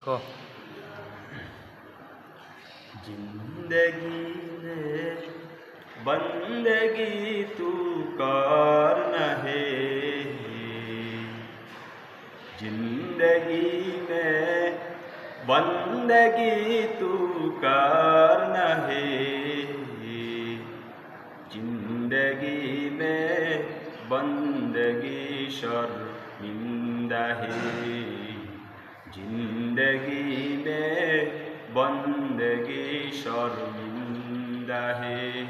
को जिंदगी में बंदगी तू करना है। जिंदगी में बंदगी तू करना है। जिंदगी में बंदगी शर्मिंदा है। जिंदगी में बंदगी शर्मिंदा है।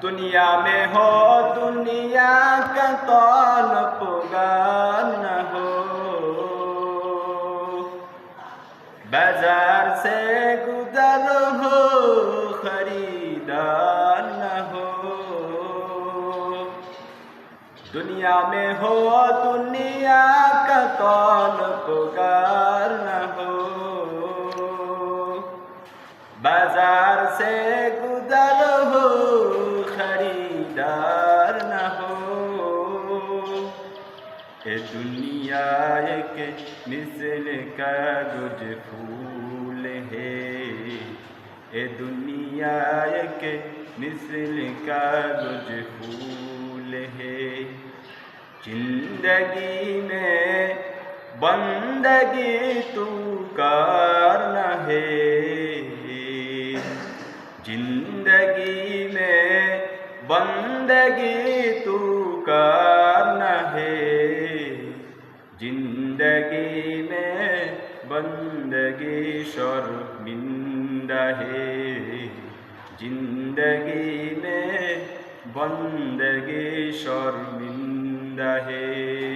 दुनिया में हो दुनिया का तलबगार न हो। बाजार से गुजर हो खरीदार न हो। दुनिया में हो दुनिया का तलबगार न हो। बाजार से गुजर हो खरीदार न हो। ये दुनिया एक मिसल कागज फूल है। ये दुनिया एक मिसल कागज फूल है। जिंदगी में बंदगी तू करना है। जिंदगी में बंदगी तू करना है। जिंदगी में बंदगी शर्मिंदा है। जिंदगी में बंदगी शर्मिंदा है।